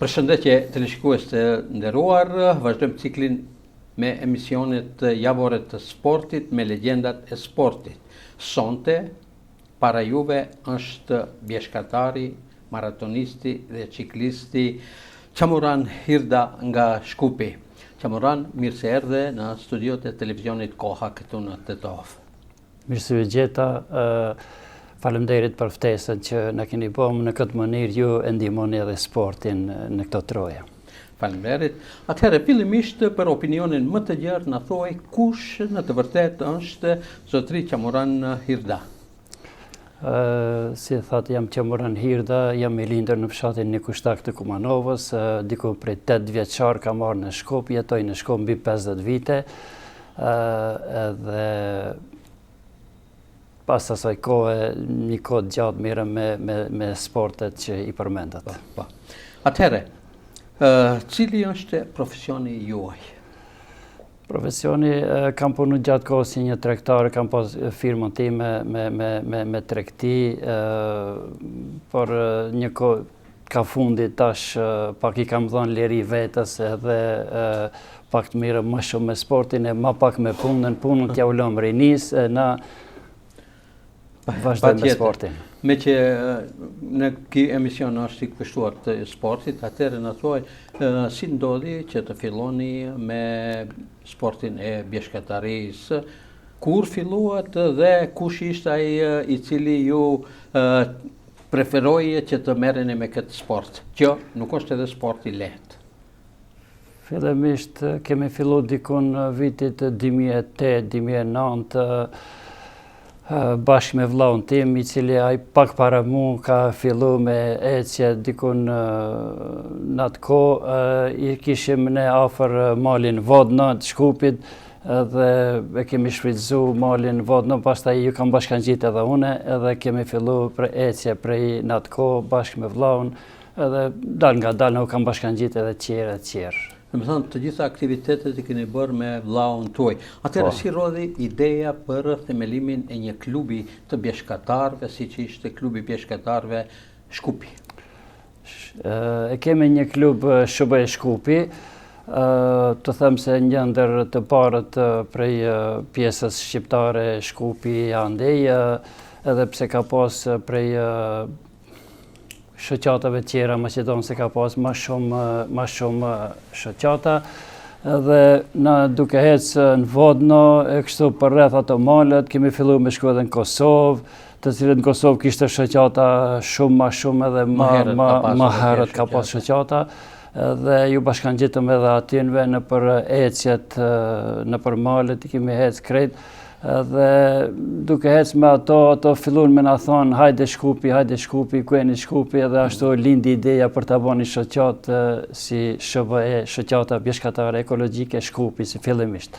Përshëndetje të shikues të nderuar, vazhdojmë ciklin me emisionet javore të sportit me legjendat e sportit. Sonte, para juve është bjeshkatari, maratonisti dhe ciklisti Qamuran Hirda nga Shkupi. Qamuran, mirë se erdhe në studiot e televizionit Koha këtu në Tetov. Mirë se u gjeta. Faleminderit për ftesën që na keni bëmë në këtë mënyrë, ju e ndihmoni edhe sportin në këto troje. Faleminderit. Atëherë, fillimisht për opinionin më të gjerë na thuaj kush në të vërtetë është zotëri Qamuran Hirda. Si thatë, jam Qamuran Hirda, jam i lindur në fshatin Nikushtak të Kumanovës, diku prej 8 vjeçar kam marrë në Shkup, jetoj në Shkup mbi 50 vite, edhe pas asaj kohë, një kohë gjatë mirë me sportet që i përmendat. Atëherë, cili është profesioni juaj? Profesioni, kam punu gjatë kohë si një tregtar, kam pas firmën time me tregti, por një kohë ka fundit tash pak i kam dhënë liri vetës edhe pak të mirë më shumë me sportin e ma pak me punën t'ja ulëm rinis, na vazhdojmë me sportin. Me që në ky emision është i kështuar të sportit, atëherë në thuaj, si ndodhi që të filloni me sportin e bjeshkatarisë, kur filluat dhe kush ishte ai i cili ju preferoi që të merreni me këtë sport, që nuk është edhe sport i lehtë? Fillimisht kemi filluar dikun vitit 2008-2009, bashkë me vllaun tim, i cili ai pak para mu ka fillu me ecje dikun në atë kohë, i kishim ne afër malin Vodno të Shkupit, dhe e kemi shfrytzu malin Vodno, pastaj ju kam bashkangjitë edhe une, edhe kemi fillu për ecje prej në atë kohë bashkë me vllaun, edhe dal nga dal u kam bashkangjitë edhe tjerë. Në më thonë, të gjitha aktivitetet i keni bërë me vllaun tuaj. Atëherë, si rodhi ideja për themelimin e një klubi të bjeshkatarve, si që ishte klubi bjeshkatarve Shkupi? E kemi një klub SHB Shkupi, të them se një ndër të parët prej pjesës shqiptare Shkupi andej, edhe pse ka pas prej shoqatave tjera Maqedonë se ka pas ma shumë shoqata, dhe na duke ecë në Vodno, e kështu për rreth ato malet, kemi fillu me shku edhe në Kosovë, të cilët në Kosovë kishte shoqata shumë edhe ma herët ka pas shoqata, dhe ju bashkangjitëm edhe atinve në për ecjet, në për malet, i kemi ecë krejt, dhe duke ecë me ato fillun me na thonë hajde Shkupi, kueni Shkupi, edhe ashtu lindi ideja për të bëni shoqat si SHBE, shoqata bjeshkatare ekologjike Shkupi, si fillimisht.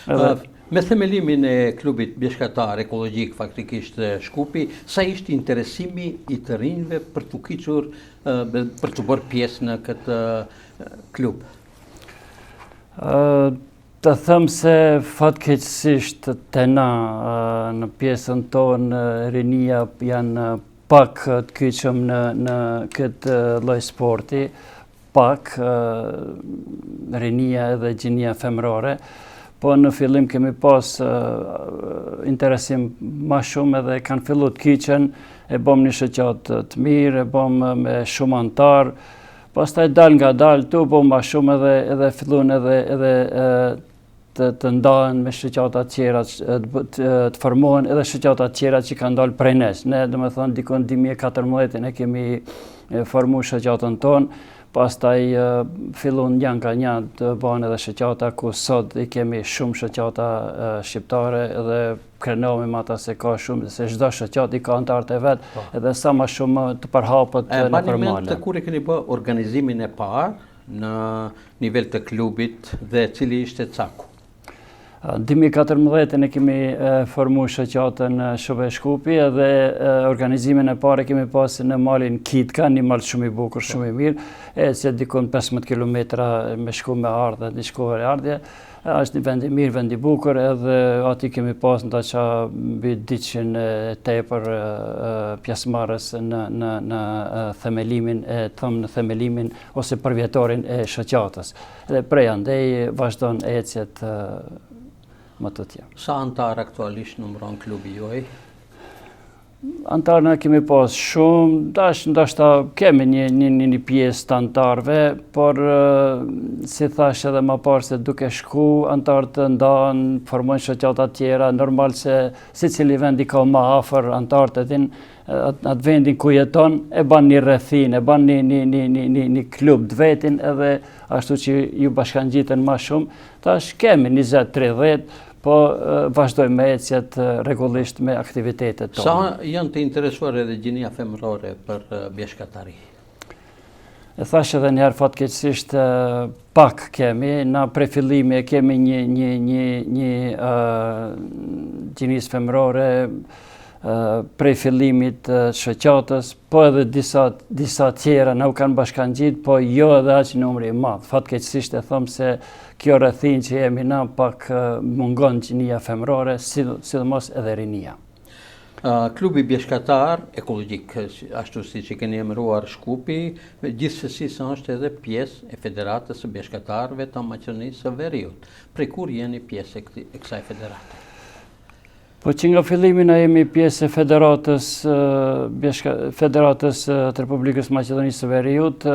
Me themelimin e klubit bjeshkatar ekologjik faktikisht Shkupi, sa ishte interesimi i të rinjve për të kyçur, për të bërë pjesë në këtë klub? Të thëmë se fatkeqësisht të na në pjesën tonë rinia janë pak të kyçëm në këtë lloj sporti, pak rinia edhe gjinia femrore, po në fillim kemi pas interesim ma shumë edhe kanë fillu të kyçen, e bëm një shoqat të mirë, e bëm me shumë antar, pastaj dal nga dal, tu bëm ma shumë edhe fillun edhe të ndahen me shoqata tjera, të formohen edhe shoqata tjera që kanë dalë prej nesh. Ne, do me thonë, dikon 2014 ne kemi formu shoqatën tonë, pastaj fillun një nga një të banë edhe shoqata, ku sot i kemi shumë shoqata shqiptare, edhe krenohemi me ata se ka shumë, se çdo shoqat i ka antarët e vet, edhe sa më shumë të përhapet në përmale. Bani mend të kur e keni bë organizimin e parë në nivel të klubit dhe cili ishte caku? 2014 e kemi formu shoqatën Shove Shkupi edhe organizimin e parë kemi pasur në malin Kitka, një mal shumë i bukur, shumë i mirë, se dikon 15 kilometra me shku me ardhe, një shkuar e ardhje. Është një vend i mirë, vend i bukur, edhe ati kemi pas në qa mbi 200 tepër pjesëmarrës në themelimin, në themelimin ose përvjetorin e shoqatës. Edhe prej andej vazhdon ecjet më të tjerë. Sa antar aktualisht numëron klubi juaj? Antarë në kemi pas shumë, ndashta kemi një pjesë të antarëve, por si thash edhe më parë se duke shku, antarët të ndanë, formojnë shoqata tjera, normal se si cili vendi ka më afër, antarët edhin atë vendin ku jeton, e ban një rrethin, e ban një klub të vetin, edhe ashtu që ju bashkangjiten më shumë, tash kemi 20-30, po vazhdojmë me ecjet rregullisht me aktivitetet tona. Sa janë të interesuar edhe gjinia femërore për bjeshkatari? E thash edhe njëherë fatkeqësisht pak kemi, na prej fillimi kemi një gjinisë femërore prej fillimit shoqatës, po edhe disa tjera na u kanë bashkangjit, po jo edhe aq numri i madh. Fatkeqësisht e them se kjo rrethin që jemi na pak mungon gjinia femërore, sidomos edhe rinia. Klubi bjeshkatar ekologjik, ashtu si që keni emëruar Shkupi, gjithsesi është edhe pjesë e Federatës së Bjeshkatarëve të Maqedonisë së Veriut. Prej kur jeni pjesë e kësaj federate? Po që nga fillimi na jemi pjesë e Federatës të Republikës Maqedonisë së Veriut,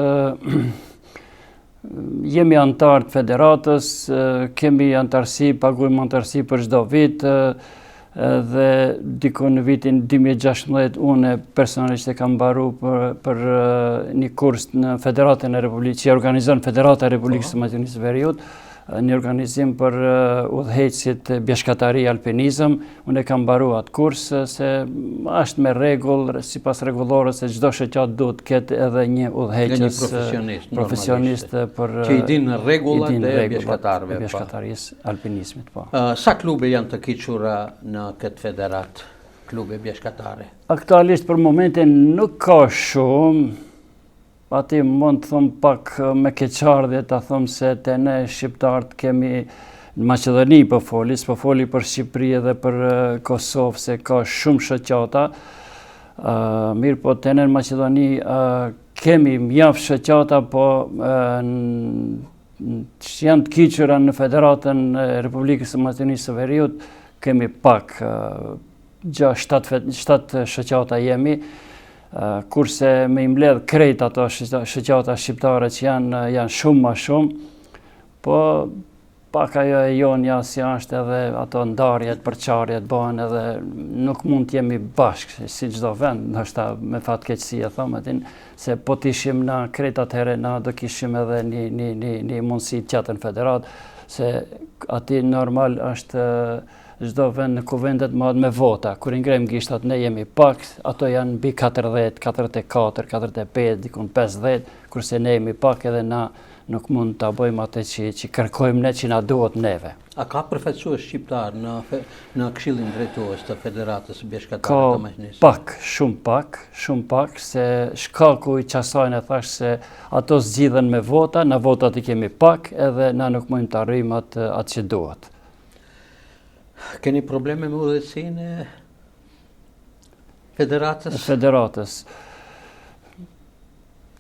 jemi antar të federatës, kemi antarësi, paguajmë antarësi për çdo vit, dhe diku në vitin 2016 unë personalisht e kam mbaru për një kurs në Federatën e Republikës, që organizon Federata e Republikës së Maqedonisë së Veriut, një organizim për udhëheqësit bjeshkatari alpinizëm. Unë e kam mbaru atë kurs se është me rregull, sipas rregullorës se çdo shoqat duhet të ketë edhe një udhëheqës profesionist për që i dinë rregullat e bjeshkatarëve, bjeshkatarisë alpinizmit, po. Sa klube janë të kiqura në këtë federat, klube bjeshkatare? Aktualisht për momentin nuk ka shumë. Ati mund të thëmë pak me keqardhje të thëmë se të ne shqiptarët kemi në Maqedoni po foli për Shqipëri edhe për Kosovë, se ka shumë shoqata. Mirë po të ne në Maqedoni kemi mjaft shoqata, po që janë të kiqura në Federatën e Republikës së Maqedonisë së Veriut, kemi pak, 7 shoqata jemi, kurse me imbledh krejt ato shoqata shqiptare që janë shumë ma shumë, po pak ajo e jonja si është edhe ato ndarjet, përçarjet bëhen edhe nuk mund të jemi bashkë si çdo vend, ndoshta me fatkeqësi e them atin, se po të ishim na krejt atëherë na do kishim edhe një mundësi të qatën federat, se aty normal është çdo vend në kuvendet madh me vota. Kur i ngrem gishtat ne jemi pak, ato janë mbi 40, 44, 45, dikun 50, kurse ne jemi pak edhe na nuk mund ta bëjmë atë që kërkojmë ne, që na duhet neve. A ka përfaqësues shqiptar në Këshillin Drejtues të Federatës së Bjeshkatarisë të Maqedonisë? Pak, shumë pak, se shkaku i qasajnë e thash se ato zgjidhen me vota, na votat i kemi pak, edhe na nuk mundim të arrijmë atë që duhet. Keni probleme me udhëheqësinë e Federatës? Federatës.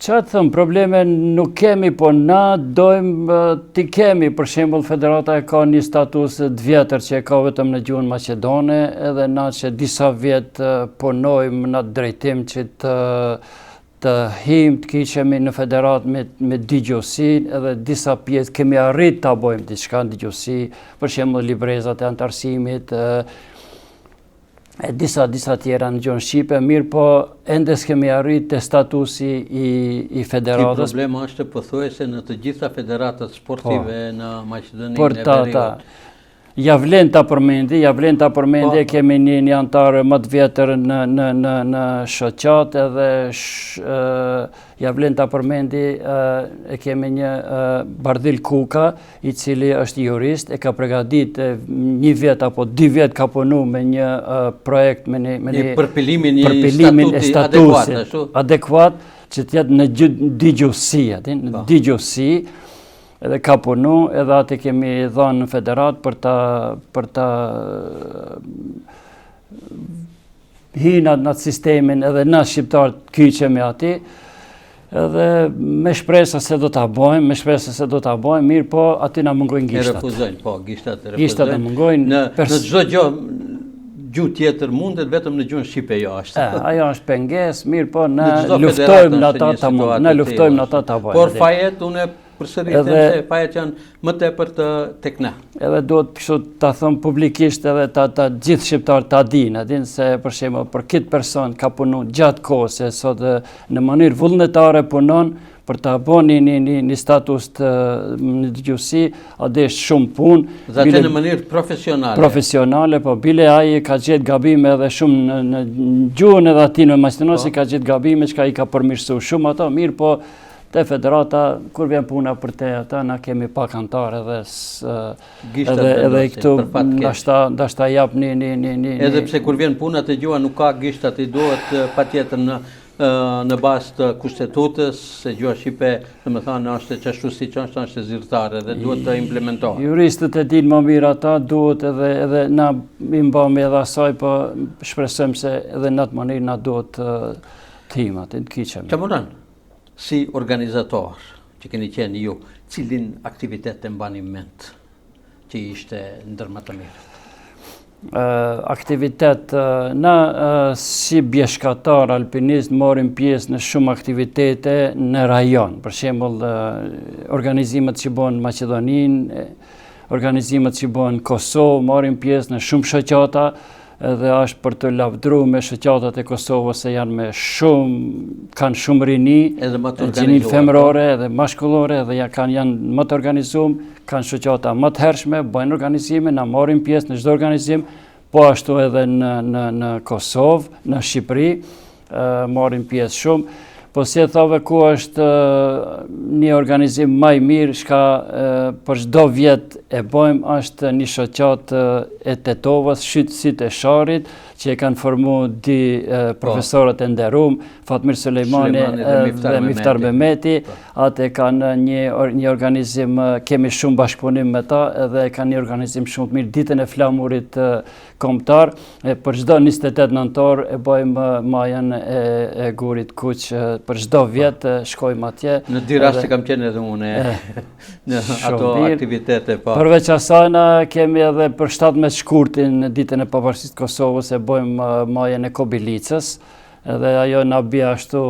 Qa të thëmë, probleme nuk kemi, po na dojmë t'i kemi. Për shembull, Federata e ka një status të vjetër që e ka vetëm në gjuhën maqedone, edhe na që disa vjet punojmë në drejtim që të him të kiqemi në federat me digjosi, edhe disa pjesë kemi arrit të bojmë diçka në digjosi, për shembull librezat e antarësimit, disa tjera në gjuhën shqipe, mirë po ende s'kemi arrit të statusi i federatës. Ki problema është pothuajse në të gjitha federatat sportive në Maqedoninë e Veriut. Ja vlen ta përmendi, kemi një antar më të vjetër në shoqat edhe ja vlen ta përmendi, e kemi një Bardhil Kuka, i cili është jurist, e ka përgatit 1 vjet apo 2 vjet ka punu me një projekt, me një përpilimin e statusit adekuat, që të jetë në digjuhësi, edhe ka punu, edhe atë kemi dhënë në federat për ta hinat në atë sistemin, edhe na shqiptarët kyqemi ati, edhe me shpresa se do ta bëjmë, mirë po aty na mungojnë gishtat. E refuzojnë, po, gishtat e refuzojnë. Gishtat e mungojnë. Në çdo gjë gjuhë tjetër mundet, vetëm në gjuhën shqipe jo është. Ajo është pengesë, mirë po na luftojmë në ata ta bëjmë. Por fajet unë përsëritem se fajet janë më tepër tek ne. Edhe duhet kështu ta them publikisht, edhe ta gjithë shqiptarët ta dinë se për shembull për këtë person ka punu gjatë kohës, se sot në mënyrë vullnetare punon për ta bënë një status në digjuhësi, është shumë punë. Dhe atë në mënyrë profesionale. Profesionale, po bile ai ka gjetë gabime edhe shumë në gjuhën edhe aty në Maqedoni ka gjetë gabime që i ka përmirësuar shumë ato, mirë po te federata, kur vjen puna për te ata, na kemi pak antar edhe këtu ndashta jap një... Edhe pse kur vjen puna të gjua nuk ka gishtat, i duhet patjetër në bazë të kushtetutës, se gjua shqipe, domethënë është çashtu siç është zyrtare dhe duhet të implementohet. Juristët e dinë më mirë ata, duhet edhe na i mbami edhe asaj, po shpresojmë se edhe në atë mënyrë na duhet timat, të kyçemi. Qamuran, si organizator që keni qenë ju, cilin aktivitet të mbani mend që ishte ndër më të mirë? Aktivitet, na si bjeshkatar alpinist morim pjesë në shumë aktivitete në rajon. Për shembull, organizimet që bën Maqedoninë, organizimet që bën Kosovë, morim pjesë në shumë shoqata, edhe është për të lavdruar me shoqatat e Kosovës se janë kanë shumë rini, gjinin femrore edhe mashkullore, edhe janë më të organizuar, kanë shoqata më të hershme, bëjnë organizime, na marrin pjesë në çdo organizim, po ashtu edhe në Kosovë, në Shqipëri, marrin pjesë shumë. Po si e thove, ku është një organizim më i mirë, shka për çdo vjet e bëjmë, është një shoqat e Tetovës, Shitësit e Sharit, që e kanë formu di profesorët e nderuar, Fatmir Sulejmani dhe Miftar Mehmeti. Atë kanë një organizim, kemi shumë bashkëpunim me ta, edhe kanë një organizim shumë të mirë, ditën e flamurit kombëtar. Për çdo 28 nëntor e bëjmë majën e Gurit Kuq, për çdo vjet shkojmë atje. Në di raste kam qenë edhe unë në ato aktivitete. Përveç asaj kemi edhe për 17 shkurtin në ditën e pavarësisë të Kosovës e bëjmë majën e Kobilicës. Edhe ajo na bie ashtu,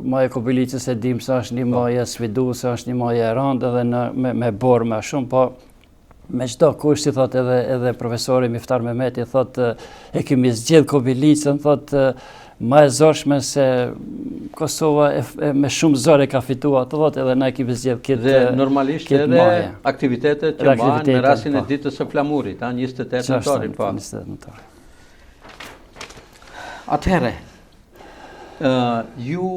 maja e Kobilicës e dim se është një majë sfiduese, është një majë e rëndë edhe me borë më shumë, po me çdo kush, si thot edhe profesori Miftar Mehmeti, thot e kemi zgjedh Kobilicën, thot më e zorshme se Kosova me shumë zor e ka fituar, thot edhe na e kemi zgjedh këtë. Dhe normalisht edhe aktivitetet që bëhen me rastin e ditës së flamurit, 28 nëntorin, po. 28 nëntorin. Atëherë, ju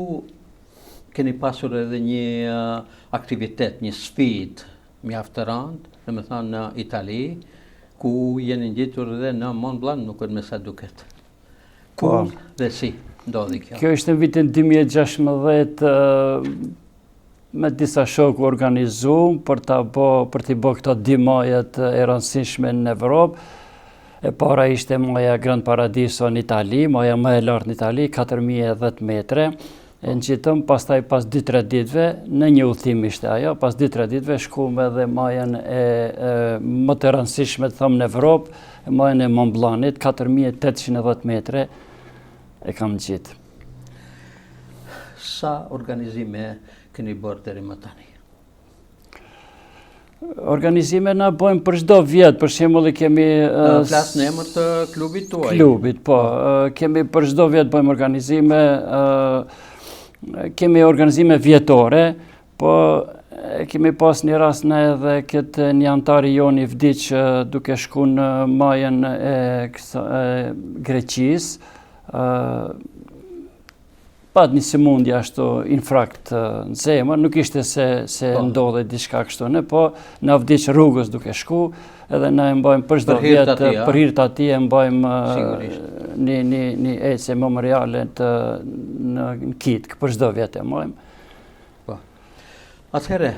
keni pasur edhe një aktivitet, një sfidë mjaft të rëndë, domethënë në Itali, ku jeni ngjitur edhe në Mont Blanc, nuk është me sa duket. Ku dhe si ndodhi kjo? Kjo ishte në vitin 2016, me disa shokë organizuam për t'i bë këto 2 majet e rëndësishme në Evropë. E para ishte maja Grand Paradiso në Itali, maja më e lartë në Itali, 4010 metre. E ngjitëm, pastaj pas 2-3 ditëve, në një udhëtim ishte ajo, pas 2-3 ditëve shkuam edhe majën më të rëndësishme të thëmë në Evropë, majën e Mont Blancit, 4810 metre, e kam gjitë. Sa organizime keni bërë deri më tani? Organizime na bëjmë për çdo vjet, për shembull kemi flas në emër të klubit tuaj. Klubit, po. Kemi për çdo vjet bëjmë organizime, kemi organizime vjetore, po Kemi pas një rast në edhe këtë një antari jonë i vdiq duke shku në majën e Greqis. Pat një sëmundje ashtu infarkt në zemër, nuk ishte se ndodhe diçka kështu ne, po na vdiq rrugës duke shku, edhe na e mbajmë për çdo vjet për hir të atij e mbajmë një ecje memoriale në Kitk, për çdo vjet e mbajmë. Po. Atëherë,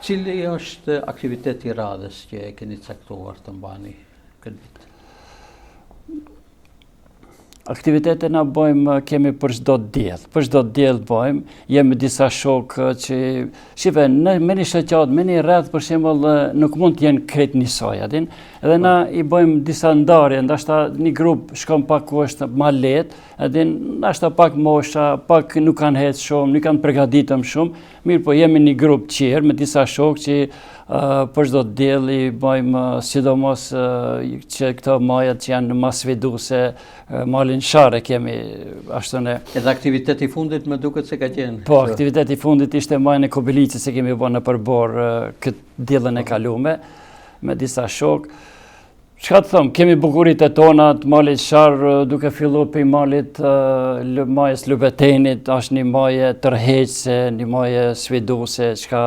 cili është aktiviteti i radhës që e keni caktuar të mbani këtë vit? Aktivitete na bëjmë kemi për çdo diell bëjmë, jemi disa shokë që shive me një shoqat, me një rreth për shembull nuk mund të jenë krejt njësoj, atin. Edhe na i bëjmë disa ndarje, ndashta një grup shkon pak ku është më lehtë, atin, ndashta pak mosha, pak nuk kanë ecë shumë, nuk kanë përgatitëm shumë, mirë po jemi një grup qerë me disa shokë që për çdo diell i bëjmë sidomos që këto majat që janë më sfiduese, malin Share kemi ashtu ne. Edhe aktiviteti i fundit më duket se ka qenë. Po, aktiviteti i fundit ishte majën e Kobilicës që kemi bërë në përbor këtë diellën e kalume me disa shokë. Çka të them, kemi bukuritë e tona të malit Shar duke filluar pe malit majës Lubetenit, është një majë tërheqëse, një majë sfiduese, çka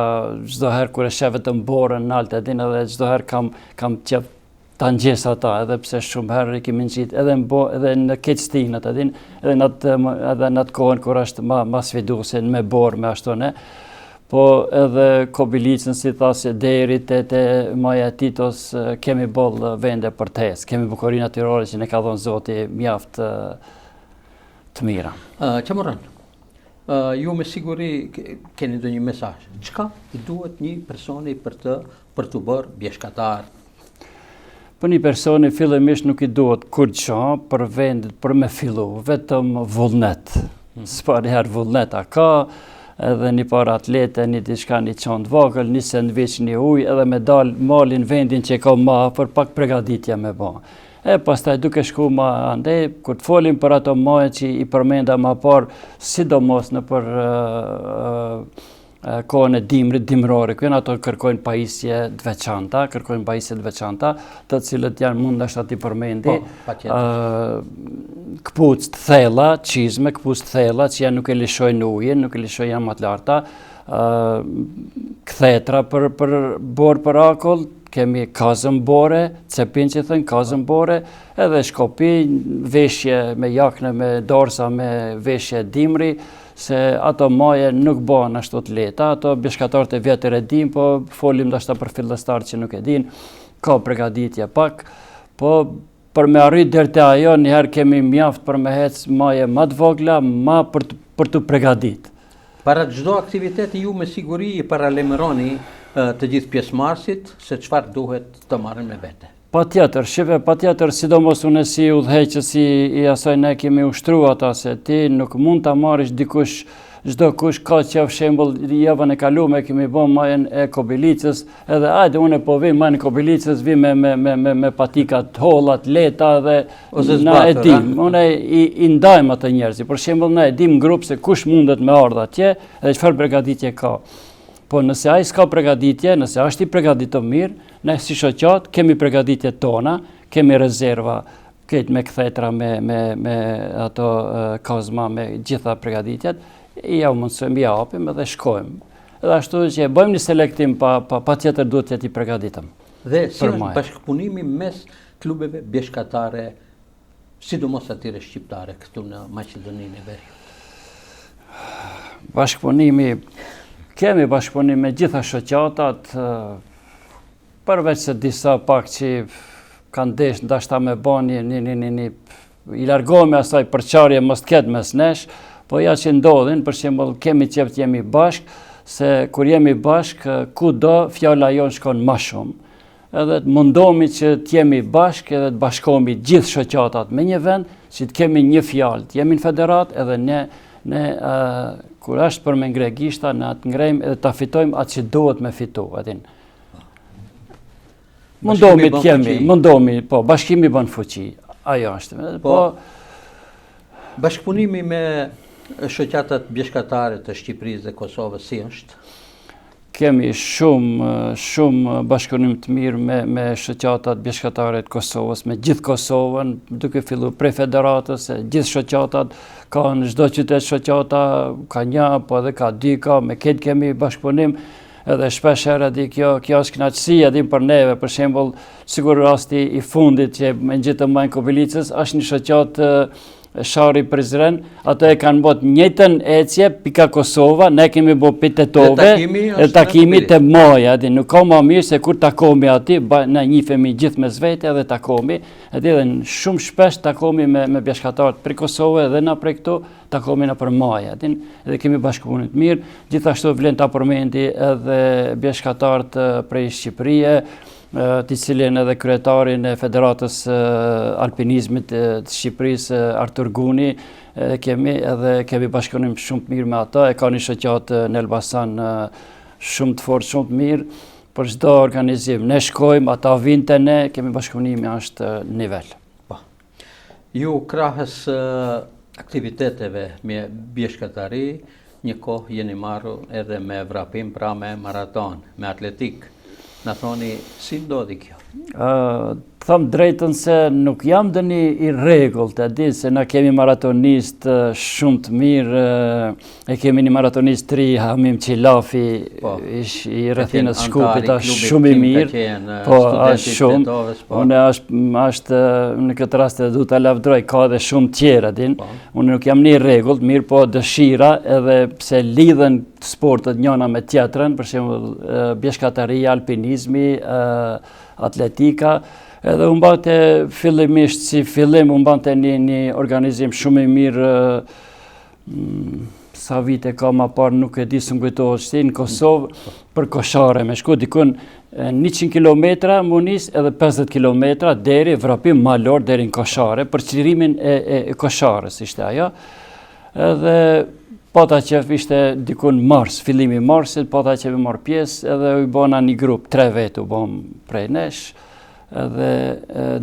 çdo herë kur e sheh vetëm borën nalt e din edhe çdo herë kam qef ta ngjes ata, edhe pse shumë herë i kemi ngjit edhe në keqstinat e din, edhe në atë kohën kur është më sfiduese me borë me ashtu ne. Po edhe Kobilicën, si thasë, deri te maja Titos, kemi bollë vende për tezë, kemi bukurinë natyrore që ne ka dhënë Zoti mjaft të mira. Qamuran, ju me siguri keni ndonjë mesazh. Çka i duhet një personi për të bërë bjeshkatar? Për një personi fillimisht nuk i duhet kurrë për vendit për me fillu, vetëm vullnet. S'pari herë vullneta ka, edhe një par atlete, një diçka, një çantë vogël, një sendviç, një ujë, edhe me dal malin vendin që ka më afër, pak përgatitje me bë. Pastaj duke shku më andej, kur të folim për ato maje që i përmenda më parë, sidomos në për kohën e dimrit, dimrore, kënë ato kërkojnë pajisje të veçanta, të cilët janë mund ashtu t'i përmendi. Këpucë të thella, çizme, këpucë të thella që janë nuk e lishojnë ujin, nuk e lishojnë janë më të larta, kthetra për borë për akull, kemi kazën bore, cepin që thënë, kazën bore, edhe shkopi, veshje me jakne, me dorsa, me veshje dimri, se ato maje nuk bëhen ashtu të lehta, ato bjeshkatarët e vjetër e din, po folim dashta për fillestarët që nuk e din, ka përgatitje pak, po për me arrit deri te ajo, njëherë kemi mjaft për me hec maje më të vogla, ma për të përgatit. Para çdo aktiviteti ju me siguri i paralemëroni të gjithë pjesëmarrësit se çfarë duhet të marrin me vete. Patjetër, sidomos unë si udhëheqësi i asaj ne kemi ushtruar ata se ti nuk mund ta marrësh dikush, çdo kush ka qef shembull javën e kaluar kemi bën majën e Kobilicës, edhe hajde unë po vi majën e Kobilicës, vi me patika të holla, të lehta dhe na e dim. Unë i ndajm atë njerëz. Për shembull na e dim grup se kush mundet me ardha atje dhe çfarë përgatitje ka. Po nëse ai s'ka përgatitje, nëse është i përgatitur mirë, ne si shoqat kemi përgatitjet tona, kemi rezerva, këtë me kthetra, me ato kazma, me gjitha përgatitjet, ja u mundsojmë, ja hapim edhe shkojmë. Edhe ashtu që bëjmë një selektim, pa tjetër duhet të jeti përgatitëm. Dhe si është bashkëpunimi mes klubeve bjeshkatare, sidomos atyre shqiptare këtu në Maqedoninë e Veriut? Bashkëpunimi, kemi bashkëpunim me gjitha shoqatat, përveç se disa pak që kanë desh ndashta me bani i largohemi asaj përçarje mos të ketë mes nesh, po ja që ndodhin, për shembull kemi qef të jemi bashk, se kur jemi bashk, kudo fjala jonë shkon më shumë. Edhe të mundohemi që të jemi bashk edhe të bashkohemi gjithë shoqatat me një vend, që të kemi një fjalë, të jemi në federat edhe ne kur është për me ngre gishta, ne atë ngrejmë edhe ta fitojmë atë që duhet me fitu, atin. Mundohemi, po, bashkimi bën fuqi, ajo është. Po, bashkëpunimi me shoqatat bjeshkatare të Shqipërisë dhe Kosovës si është? kemi shumë bashkëpunim të mirë me shoqatat bjeshkatare të Kosovës, me gjithë Kosovën, duke filluar prej federatës, gjithë shoqatat, ka në çdo qytet shoqata, ka një, po edhe ka dy, me këtë kemi bashkëpunim. Edhe shpesh herë kjo është kënaqësi edhe për neve, për shembull, sigur rasti i fundit që më ngjitëm Majnë Kobilicës, është një shoqatë Shari Prizren, ato e kanë bot njëjtën ecje pika Kosova, ne kemi bo pitetove, takimi të moja, nuk ka ma mirë se kur takomi ati, ne njifemi gjithë me zvete edhe takomi, edhe shumë shpesh takomi me bjeshkatarët për Kosovë edhe na për këtu, takomi në për moja, edhe kemi bashkëpunit mirë, gjithashtu vlen të përmendi edhe bjeshkatarët prej Shqipërije, të cilin edhe kryetarin e Federatës Alpinizmit të Shqipërisë, Artur Guni, kemi bashkëpunim shumë të mirë me ata, e ka një shoqatë në Elbasan shumë të fortë, shumë të mirë, për çdo organizim. Ne shkojmë, ata vinë te ne, kemi bashkëpunimi është nivel. Ju krahës aktiviteteve me bjeshkatari, një kohë jeni marrë edhe me vrapim, pra me maraton, me atletik. Në thoni, si ndodhi kjo? Thëmë drejtën se nuk jam dëni i regullt, e di se na kemi maratonist shumë të mirë, e kemi një maratonist të ri, Hamim Qilafi, i rrethinës Shkupit, është shumë i mirë, po, është shumë, unë është në këtë rast e du të lavdroj, ka dhe shumë tjera, unë nuk jam një i regullt, mirë po dëshira, edhe pse lidhen sportet njëna me tjetrën, për shembull bjeshkataria, alpinizmi, atletika, edhe unë bante fillimisht si fillim, unë bante një organizim shumë i mirë, sa vite ka ma parë nuk e di së më kujtohet shti, në Kosovë për koshare, me shku dikun 100 km më nis edhe 50 km deri vrapim malor deri në koshare, për qlirimin e kosharës ishte ajo, edhe pata që ishte dikun mars, fillimi marsit, pata që vi marë pjesë, edhe u bona një grup, 3 vetë u bon prej nesh, edhe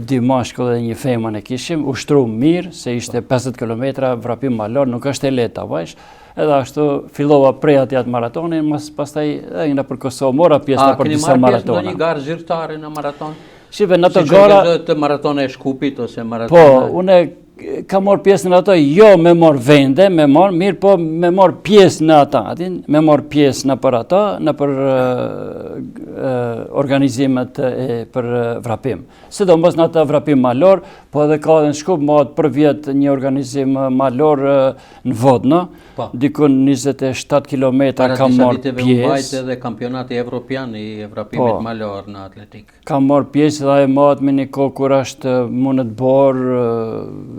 2 mashkull dhe një femën e kishim, ushtru mirë, se ishte 50 km vrapim malor, nuk është e leta vajsh, edhe ashtu fillova prej atjat maratonin, pastaj edhe nga për Kosovë, mora pjesë në për disa maratona. A, këni marë pjesë në një garë zyrtare në maraton? Shive, në të gara... Si që të maraton e Shkupit ose maraton... Po, une ka morë pjesë në ato, jo me morë vende, mirë po me morë pjesë në ata, me morë pjesë në për ato, në për organizimet për vrapim. Sidomos në ata vrapim malor, po edhe ka dhe në Shkup, mod për vjetë një organizim malor në Vodno, dikun 27 km ka morë pjesë. Para disa viteve u bajt edhe kampionati evropian i vrapimit malor në atletik. Ka morë pjesë dhe e mod me një kohë kur është mundet borë,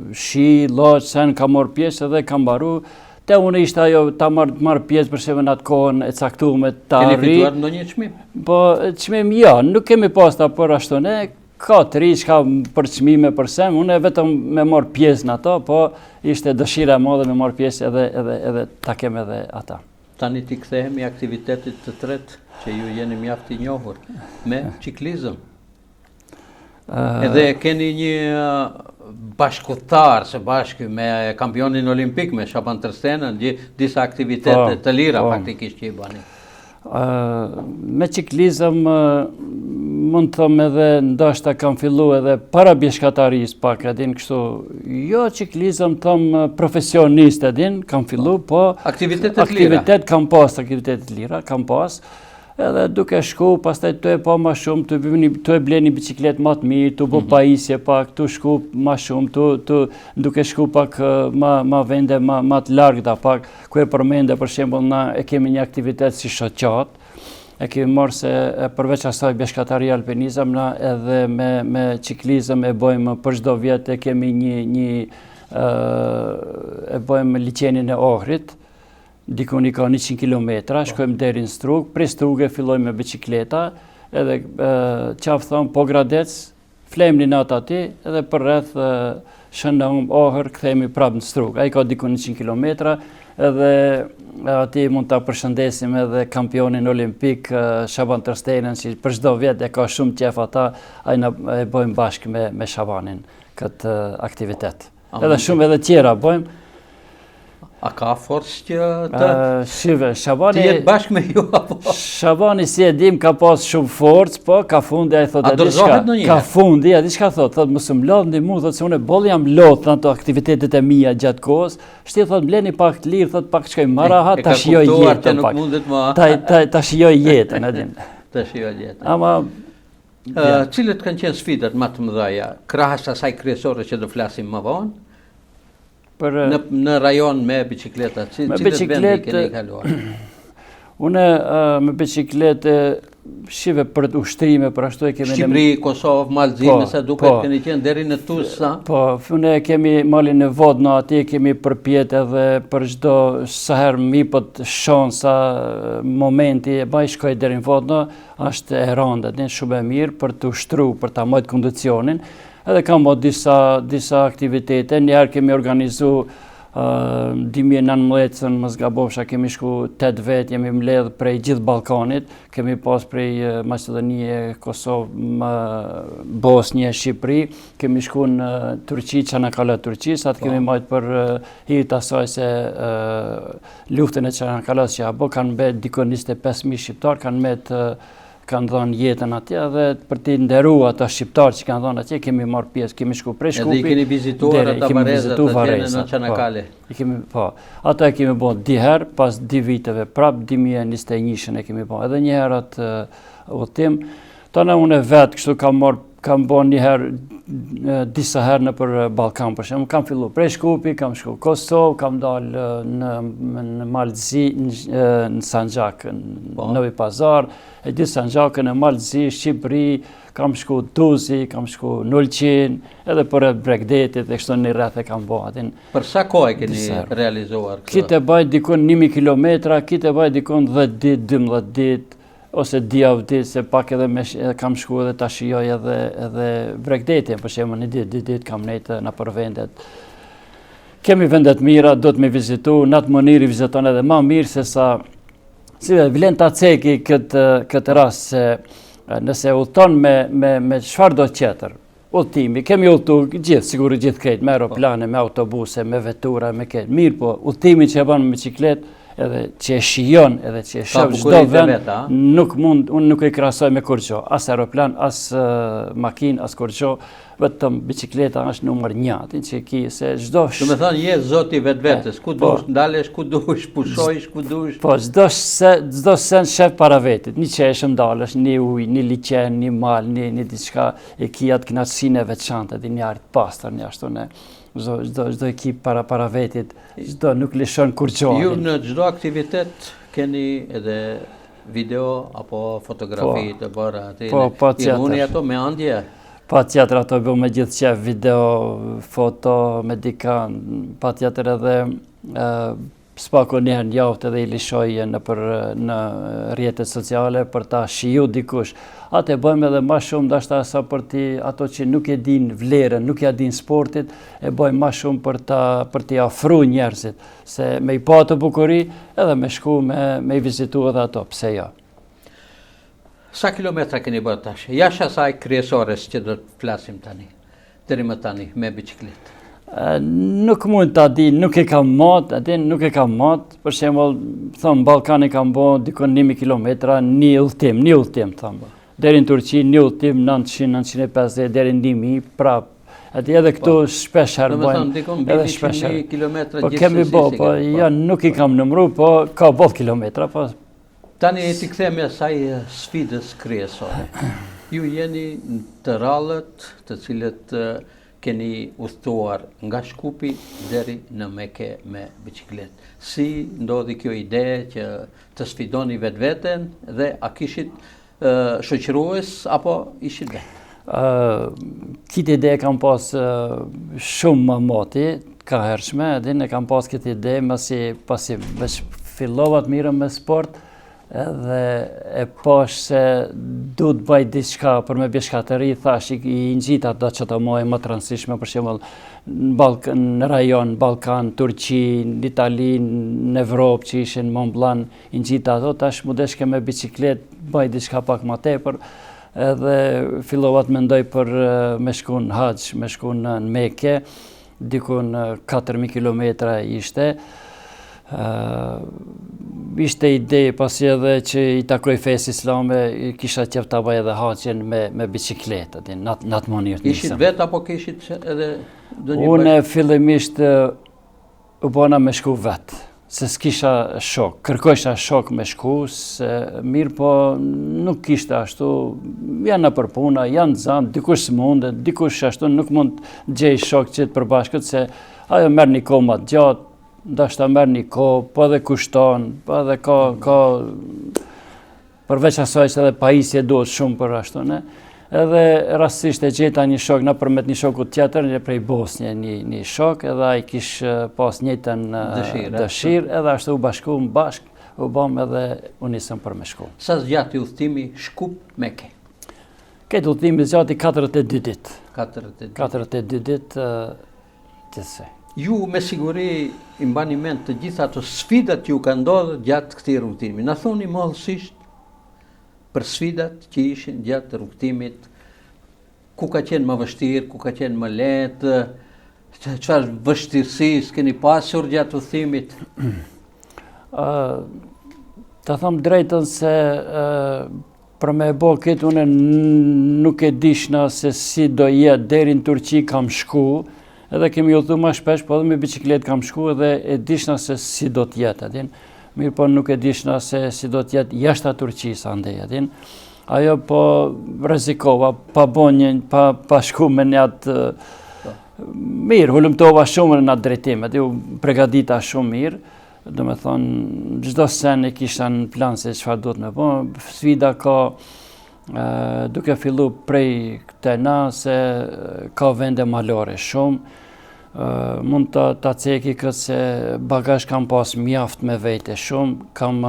shi, loqë, sen ka morë pjesë edhe ka mbaru. Te unë ishte ajo ta marë pjesë për shembull në atë kohën e caktuar ta arri. Keni fituar ndonjë çmim? Po, çmim jo, nuk kemi pasta për ashtu ne. Ka të ri, ka për çmime për sem, unë vetëm me marë pjesë në ato, po ishte dëshira e madhe me marë pjesë edhe ta kem edhe ata. Tani ti kthehemi aktivitetit të tretë që ju jeni mjaft i njohur me ciklizëm. Edhe keni një bashkëtar së bashku me kampionin olimpik, me Shaban Tërstenën, disa aktivitete të lira faktikisht që i bani. Me ciklizëm mund të thëmë edhe ndoshta kam fillu edhe para bjeshkataris pak, edhin kështu, jo ciklizëm thëmë profesionist edhin, kam fillu, po aktivitet kam pas, aktivitetet lira kam pas, edhe duke shku, pastaj të e pa ma shumë, të e ble një biciklet ma të mirë, të bo pajisje pak, të shku ma shumë, duke shku pak ma vende ma të largëta pak, ku e përmende, për shembull, na e kemi një aktivitet si shoqat, e kemi marrë se përveç asaj bjeshkataria alpinizëm, na edhe me ciklizëm e bojmë për çdo vjet e kemi e bojmë liçenin e Ohrit, dikun i ka 100 km, shkojmë deri në Strug, prej Struge fillojmë me bicikleta, edhe qafë thonë po Gradec, flejmë një natë ati, edhe për rreth Shëndëm Ohër, këthejmë prapë në Strug. A i ka dikun 100 km, edhe ati mund të përshëndesim edhe kampionin olimpik Shaban Tërstenën, që për çdo vjet e ka shumë qef ata, a e bojmë bashkë me Shabanin këtë aktivitet. Edhe shumë edhe tjera bojmë. A ka forcë që të Shive, jetë bashkë me ju, apo? Shabani, si e dim, ka pas shumë forcë, po ka fundi, a i thotë, ka fundi, a di shka thotë, mësë më lodhë ndi mu, thotë, se unë e bolë jam lodhë në ato aktivitetet e mija gjatë kohës, shti thotë, mleni pak të lirë, thotë, pak shkoj maraha, ta shioj jetën pak. Ta shioj jetën, e din. Ta shioj jetën. Ama... Cilët kanë qenë sfidat më të mëdhaja, krahas asaj kryesore që do flasim më vonë? Në rajon me bicikleta, cilët vendi keni kaluar? Une me bicikletë, shive për ushtrime, për ashtu e kemi... Shqipëri, Kosovë, Malëzime, sa duket keni qenë deri në Tuzë, sa? Po, une kemi malin e Vodno, ati kemi përpjet edhe për çdo saher mi pët shansa, momenti, e baj shkoj deri në Vodno, është e rëndë, din shumë e mirë për të ushtru, për ta majtë kondicionin. Edhe kam bërë disa aktivitete, njëherë kemi organizu 2019, më zgabofsha, kemi shku 8 vetë, jemi mbledh prej gjithë Ballkanit, kemi pas prej Maqedonie, Kosovë, Bosnje, Shqipëri, kemi shku në Turqi, që në kala Turqis, atë kemi majtë për hirit asaj se luftën e që në kala që abo, kanë mbet dikon 25.000 shqiptar, kanë dhënë jetën atje dhe për t'i nderu ata shqiptarë që kanë dhënë atje, kemi marrë pjesë, kemi shku prej Shkupi. Edhe i keni vizituar ata Varezat atje në Çanakkale. Po, ata e kemi bërë diherë, pas 2 viteve prap, 2021 e kemi bërë. Edhe njëherë atë udhëtim. Tana unë vetë kështu kam bërë njëherë disa herë në për Ballkan, për shembull, kam fillu prej Shkupi, kam shku Kosovë, kam dalë në Malëzi, në Sanxhak, në Novi Pazar, e di Sanxhakën e Malëzi, Shqipëri, kam shku Tuzi, kam shku Nulqin, edhe për Bregdetit, e kështu një rreth e kam bërë. Për sa kohë e keni realizuar këtë? Kitë e baj dikun 1.000 kilometra, kitë e baj dikun 10 ditë, 12 ditë, ose djavë ditë, se pak edhe kam shku edhe ta shijoj edhe Bregdetin, për shembull një ditë, 2 ditë kam nejtë në për vendet. Kemi vendet mira, do të me vizitu, në atë mënyrë i viziton edhe ma mirë, se sa, si vlen ta ceki këtë rast, se nëse udhton me çfarë do tjetër, udhtimi, kemi udhtu gjithë, siguri gjithë këtë, me aeroplane, me autobuse, me vetura, me këtë, mirë po, udhtimi që e banë me bicikletë, edhe që e shijon, edhe që e shëf çdo vend, unë nuk e krahasoj me kurrë, as aeroplan, as makinë, as kurrë, vetëm bicikleta është numër 1, aty që ki se çdo. Do të thonë je zoti vetvetes, ku dush ndalesh, ku dush pushojsh, ku dush. Po çdo sen shef para vetit, një qeshëm ndalesh, një ujë, një liqen, një mal, një diçka e ki atë kënaqësinë e veçantë, një art pastër, një ashtu ne. Çdo ekip para vetit, çdo nuk lëshon kur gjohin. Ju në çdo aktivitet keni edhe video apo fotografi të bëra aty? Po, i runi ato me andje? Pa tjetër ato bëu me gjithë qef, video, foto, me dika, pa tjetër edhe s'pako njerë njavët edhe i lishoj në rrjetet sociale për ta shiju dikush. Atë e bëjmë edhe ma shumë, dashta sa për ato që nuk e din vlerën, nuk e din sportit, e bëjmë ma shumë për t'i afru njerëzit, se me i pa të bukuri edhe me shku me i vizitu edhe ato, pse ja. Sa kilometra keni bërë tash? Jashtë asaj kryesores që do të flasim tani, deri më tani me bicikletë. Nuk mund ta di, nuk e kam matë, për shembull, thon Ballkani kam bërë dikon 1.000 kilometra, një udhtim, thon. Deri në Turqi, një udhtim 900-950 deri në 1.000 prap. Edhe këtu shpesh herë bëjmë, edhe shpesh herë. Kilometra gjithsesi. Po kemi bërë, po ja nuk i kam numëruar, po ka boll kilometra, po. Tani ti kthehemi asaj sfidës kryesore. Ju jeni të rallët, të cilët keni udhëtuar nga Shkupi deri në Mekë me bicikletë. Si ndodhi kjo ide që të sfidoni vetveten dhe a kishit shoqërues apo ishit vetë? Këtë ide kam pas shumë më moti, ka hershme, edhe kam pas këtë ide pasi veç fillova të mirëm me sport, edhe e pash se du të bëj diçka për me bjeshkatëri, thash i ngjita do që të mojë më të rëndësishme, për shembull në rajon, Ballkan, Turqi, në Itali, në Evropë që ishin Mont Blanc, i ngjita ato, tash mu deshke me biciklet, bëj diçka pak më tepër, edhe fillova të mendoj për me shku në Haxh, me shku në Mekë, dikun 4.000 kilometra ishte. Ishte ide pasi edhe që i takoj fesë islame, kisha qef ta bëj edhe haqen me bicikletë, në atë mënyrë të Ishit vetë apo kishit edhe ndonjë Unë fillimisht u bona me shku vetë, se s'kisha shok, kërkojsha shok me shku, se mirë po nuk kishte ashtu, janë në përpuna, janë zanë, dikush s'mundet, dikush ashtu nuk mund të gjej shok që të përbashkët, se ajo merr një kohë më të gjatë, ndashta merr një kohë, po edhe kushton, po edhe ka përveç asaj që edhe pajisje duhet shumë për ashtu, ne? Edhe rastësisht e gjeta një shok nëpërmjet një shokut tjetër, prej Bosnje, një shok, edhe ai kishte pas njëjtën dëshirë, edhe ashtu u bashkuam bashk, u bëm edhe u nisëm për me shku. Sa zgjati udhëtimi Shkup-Mekë? Këtë udhëtimi zgjati 42 ditë. 42 ditë gjithsej. Ju me siguri i mbani mend të gjitha ato sfidat që ju ka ndodhur gjatë këtij rrugtimi. Na thoni mollësisht për sfidat që ishin gjatë rrugtimit, ku ka qenë më vështirë, ku ka qenë më lehtë, çfarë vështirësi keni pasur gjatë udhëtimit? Ta them drejtën se për me bo këtë unë nuk e dishna se si do jetë deri në Turqi kam shku, edhe kemi udhëtu më shpesh, po edhe me bicikletë kam shku edhe e dishna se si do të jetë, edhin. Mirë po nuk e dishna se si do të jetë jashtë Turqisë andej, edhin. Ajo po rrezikova, pa bonjen, pa shku me një atë mirë, hulumtova shumë në atë drejtim, edhe u pregadita shumë mirë, do me thonë, çdo sen e kisha në plan se çfarë duhet me bo, sfida ka duke fillu prej këtena se ka vende malore shumë, mund ta ceki këtë se bagazh kam pas mjaft me vete shumë, kam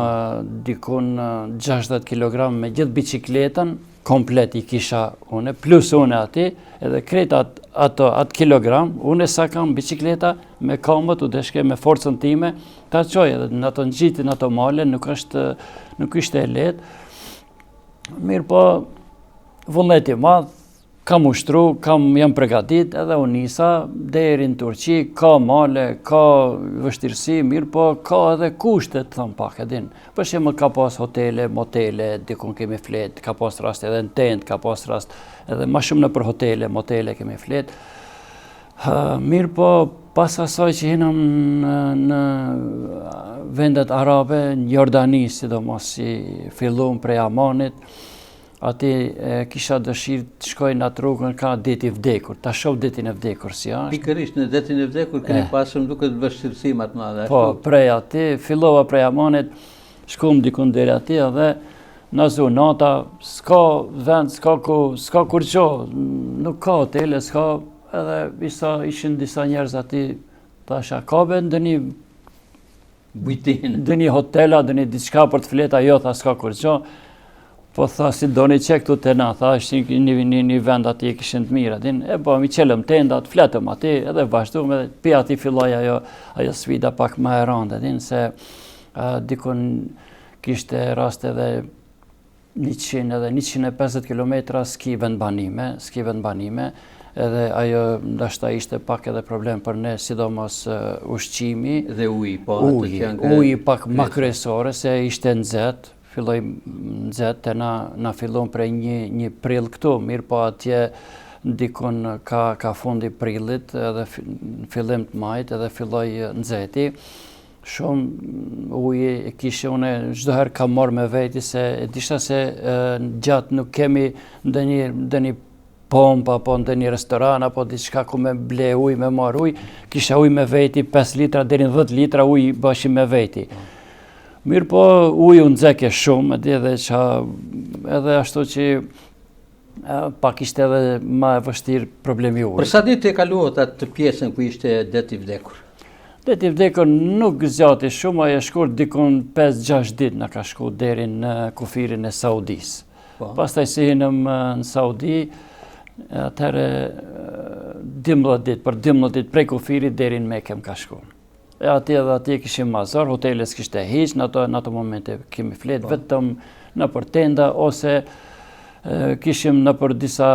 dikun 60 kg me gjithë bicikletën, komplet i kisha une, plus une ati, edhe krejt atë kilogram, une sa kam bicikleta me kamët, u deshke me forcën time, ta qoj edhe në ato në gjitin ato male, nuk ishte e letë. Mirë po, vullneti madh, kam ushtru, jam pregadit, edhe u nisa, deri në Turqi, ka male, ka vështirësi, mirë po, ka edhe kushtet, thëmë pak, edhin. Për shembull ka pas hotele, motele, dikun kemi flet, ka pas rast edhe në tent, ka pas rast edhe ma shumë në për hotele, motele kemi flet. Mirë po, pas asaj që hinëm në vendet arabe, në Jordani, sidomos si fillum prej Amanit, ati kisha dëshirë të shkoj në atë rrugën ka deti vdekur, ta shoh detin e vdekur si është. Pikërisht në detin e vdekur keni pasur duket vështirësi më të madhe. Po, prej ati, fillova prej Amanit, shkum dikun deri ati edhe na zu nata, s'ka vend, s'ka kur qo, nuk ka hotele, s'ka, edhe ishin disa njerëz ati, thasha, ka be ndonjë bujtin, ndonjë hotela, ndonjë diçka për të fleta, jo, tha s'ka kur qo. Po tha si doni që këtu të na, tha është një vend ati e kishin të mirë, e po mi qelëm tendat, fletëm ati, edhe vazhduam, edhe pi ati filloj ajo sfida pak më e rëndë, se dikun kishte rast edhe 100 edhe 150 km s'ki vendbanime, edhe ajo ndashta ishte pak edhe problem për ne, sidomos ushqimi dhe uji, po uji pak më kryesore se ishte nxehtë. Filloj nxehtë, na fillon prej një prill këtu, mirë po atje ndikon ka fundi prillit, edhe fillim të majt, edhe filloj nxehti. Shumë uji e kishe une, çdo herë kam marrë me veti, se e disha se gjatë nuk kemi ndonjë pompë, apo ndonjë restoran, apo diçka ku me ble ujë, me marr ujë, kisha ujë me veti, 5 litra deri në 10 litra ujë bashim me veti. Mirë po, uju nxeke shumë, edhe ashtu që pak ishte edhe ma e vështirë problemi ujë. Për sa ditë e kaluat atë pjesën ku ishte deti vdekur? Deti vdekur nuk zgjati shumë, ajo shkurt dikun 5-6 ditë na ka shku deri në kufirin e Saudisë. Pastaj si hinëm në Saudi, atëherë 12 ditë, për 12 ditë prej kufirit deri në Mekë më ka shku. Ati kishim mazar, hoteles kishte hiq, në ato momente kemi flet vetëm në për tenda, ose Kishim në për disa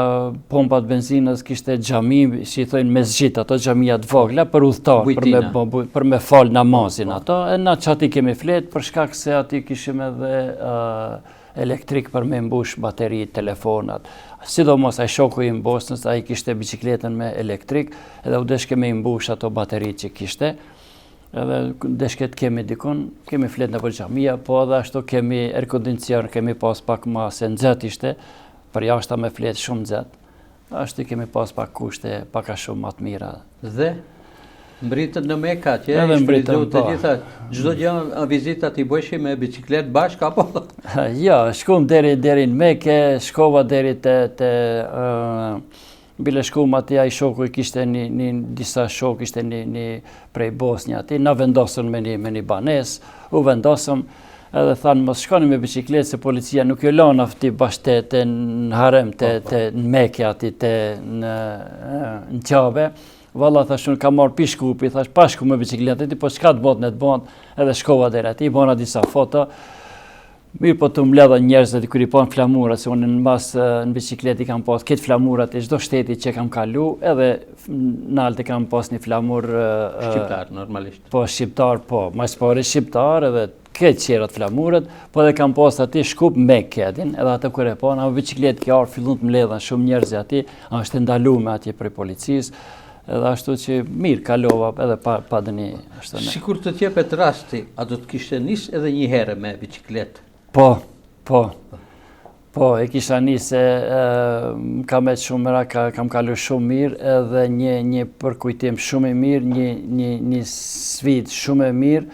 pompat benzinës, kishte xhami, si i thojnë mezgjit, ato xhamia të vogla për udhëtar, për me fal namazin ato. E na çati kemi flet për shkak se aty kishim edhe elektrik për me mbush bateri, telefonat. Sidomos ai shoku i Bosnës, ai kishte biçikletën me elektrik, edhe u desh kemi mbush ato bateri që kishte. Edhe deshket kemi dikun, kemi flet në për xhamia, po edhe ashtu kemi air kondicion, kemi pas pak ma se nxehtë ishte, për jashta me flet shumë nxehtë. Ashtu kemi pas pak kushte, pak a shumë më të mira. Dhe mbritët në Mekë atje, edhe mbritëm të gjitha, çdo gjë vizitat i bëshi me biçikletë bashkë apo? Ja, shkum deri në Mekë, shkova deri te bile shkum atje, ai shoku i kishte disa shok, ishte një prej Bosnjë atje, na vendosën me një banes, u vendosëm, edhe thanë mos shkoni me biçikletë se policia nuk ju lën afti bashkë në harem në Mekë atje në Qabe. Valla thash unë kam marrë pishkupi, thash pashku me biçikletë, po çka të bot në të bot, edhe shkova deri atje, bona disa foto. Mirë po të mbledha njerëzit kur i pon flamurat, se unë në biçikletë kam pas këtë flamurat e çdo shteti që kam kalu, edhe në Alte kam pas një flamur shqiptar normalisht. Po shqiptar, po, mas pari shqiptar edhe këtë qerat flamurat, po edhe kam pas aty Shkup Mekë atin, edhe atë kur e pon, ama biçikletë kjo fillon të mbledhan shumë njerëz aty, është ndaluar atje për policisë. Edhe ashtu që mirë kalova edhe pa dëni. Sikur të t'jepet rasti, a do të kishte nis edhe një herë me biçikletë? Po, e kisha nisë, kam e shumë mëra, kam kalu shumë mirë, edhe një përkujtim shumë i mirë, një sfidë shumë e mirë,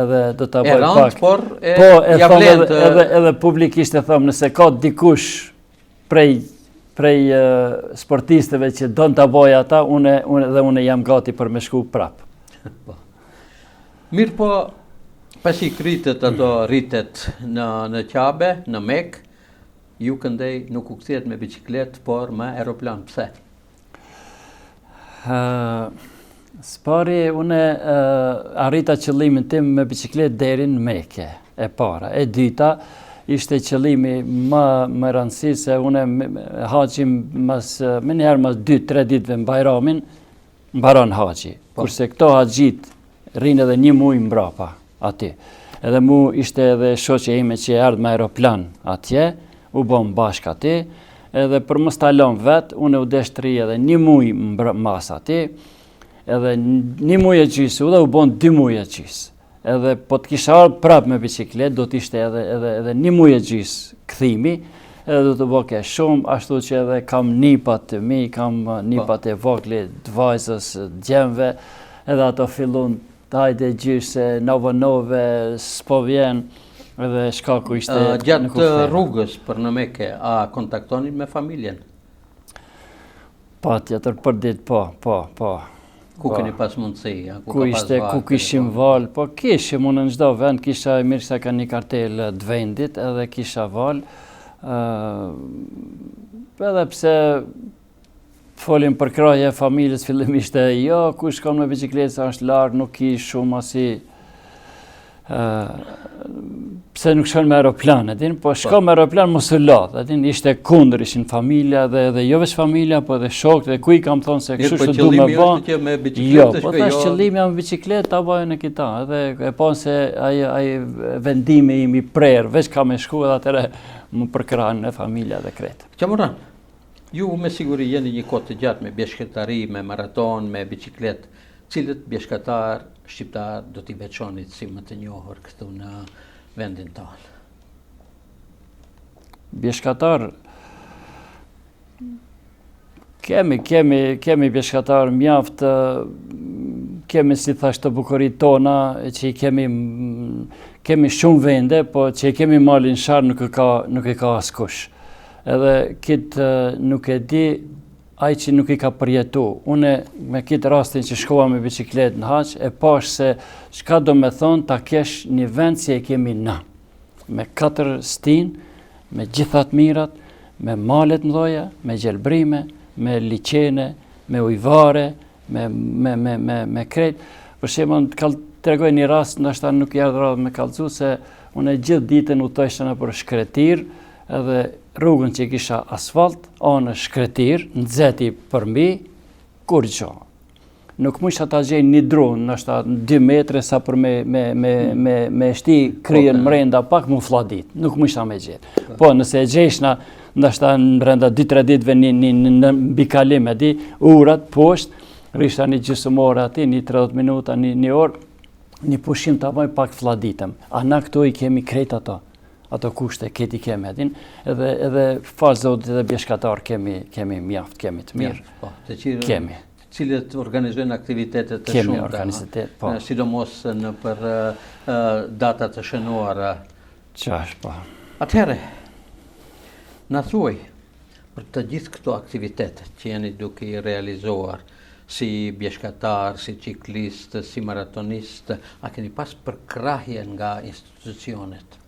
edhe do të bëj pak. Por ja vlen edhe publikisht e thëmë, nëse ka dikush prej sportistëve që do të bëj ata, unë jam gati për me shku prapë. Mirë po, pasi kritet ato rritet në Qabe, në Mekë, ju këndej nuk u kthjet me biçikletë, por me aeroplan. Pse? Spari, unë arrita qëllimin tim me biçikletë deri në Mekë, e para. E dyta, ishte qëllimi më rëndësi se unë haxhim më njëherë mas 2-3 ditëve në Bajramin, mbaron haxhi. Kurse këto haxhit rrinë edhe një muaj mbrapa aty. Edhe mu ishte edhe shoqja ime që erdhi me aeroplan atje, u bëm bashkë aty, edhe për mos ta lëm vet, unë u desh të rri edhe një muaj mas aty, edhe një muaj e gjysë, u bën 2 muaj e gjysë. Edhe po të kisha ardhur prapë me biçikletë, do të ishte edhe një muaj e gjysë kthimi, edhe do të bëke shumë, ashtu që edhe kam nipat të mi, kam nipat e vogla të vajzës, djemve, edhe ato fillon hajde gjysë, nove, s'po vjen, edhe shkaku ishte... Gjatë rrugës për në Mekë, a kontaktonin me familjen? Patjetër për ditë, po. Ku keni pas mundësi? Ku kishim val, po kishim, unë në çdo vend, kisha mirë se ka një kartel të vendit, edhe kisha val, edhe pse folim për kraje e familjes, fillimisht jo, ku shkon me biçikletë sa është larg, nuk ki shumë asi, pse nuk shkon me aeroplan, po shkon me aeroplan mos u lodh, ishte kundër, ishin familja dhe jo veç familja, po edhe shokët, dhe ku i kam thonë se kështu që du me bën. Jo, po tash qëllimi jam me bicikletë, ta bëjnë e kita, edhe e pon se ai vendimi im i prerë, veç ka me shku edhe atëre më përkranë në familja dhe kretë. Qamuran, ju me siguri jeni një kohë të gjatë me bjeshkëtari, me maraton, me bicikletë, cilët bjeshkëtar shqiptar do t'i veçonit si më të njohur këtu në vendin tonë? Bjeshkëtar, kemi bjeshkëtar mjaft, kemi si thash të bukurit tona, që i kemi shumë vende, po që i kemi malin sharë nuk i ka askush. Edhe kitë nuk e di, ai që nuk i ka përjetu. Unë me kitë rastin që shkova me bicikletë në haq, e pash se çka do me thonë ta kesh një vend si e kemi na. Me 4 stinë, me gjithat mirat, me malet mdoja, me gjelbrime, me liqene, me ujvare, me krejt. Për shembull, të tregoj një rast, ndoshta nuk i ardhur me kallëzu se unë gjithë ditën udhtojsha nëpër shkretir, edhe rrugën që kisha asfalt, anë shkretir, nxehti përmbi, kur gjo. Nuk mësha ta gjej një dron, nështë 2 metre sa për me shti kryen mrenda pak mu fladit. Nuk mësha me gjetë. Po, nëse e gjeshna, nështë në brenda 2-3 ditëve në bikalim e di, urat, poshtë, rishta një gjysmore ati, një 30 minuta, një orë, një pushim të avoj pak fladitëm. A na këto i kemi krejt ato kushte, keti kemi edin, edhe falë zotit dhe bjeshkatar kemi mjaft, kemi të mirë, kemi. Cilët organizojnë aktivitetet të shumta, sidomos në për datat të shënuara. Qash, po. Atëherë, na thuaj për të gjithë këto aktivitetet që jeni duke i realizuar, si bjeshkatar, si ciklist, si maratonist, a keni pas përkrahje nga institucionet?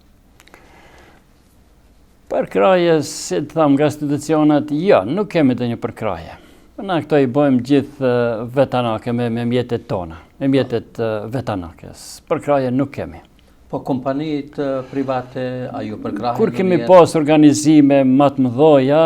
Përkrahje, si të thamë, nga institucionet, jo, nuk kemi të një përkrahje. Na këto i bojmë gjithë vetanake me mjetet tona, me mjetet vetanakes. Përkraje nuk kemi. Po kompanit private, a ju përkraje? Kur kemi pas organizime matë mëdhoja,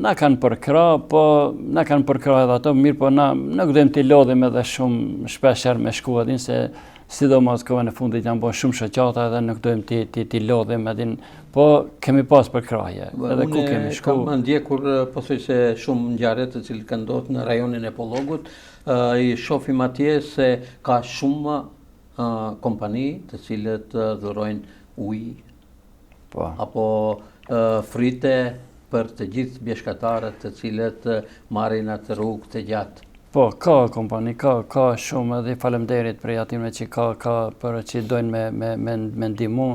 na kanë përkra, po na kanë përkra edhe ato, mirë po na nuk dojmë t'i lodhim edhe shumë shpesher me shku edhin, se sidomos kohën e fundit janë bërë shumë shëqata edhe nuk dojmë t'i lodhim edhin, po kemi pas përkraje, edhe ku kemi shku. Unë kam ndjekur, po thuj se shumë ngjarje të cilë kanë ndodhur në rajonin e Pollogut, i shohim atje se ka shumë kompani të cilët dhurojnë ujë, apo frite për të gjithë bjeshkatarët të cilët marrin atë rrugë të gjatë. Po, ka kompani, ka shumë edhe falemderit prej atyre që ka për që dojnë me ndihmu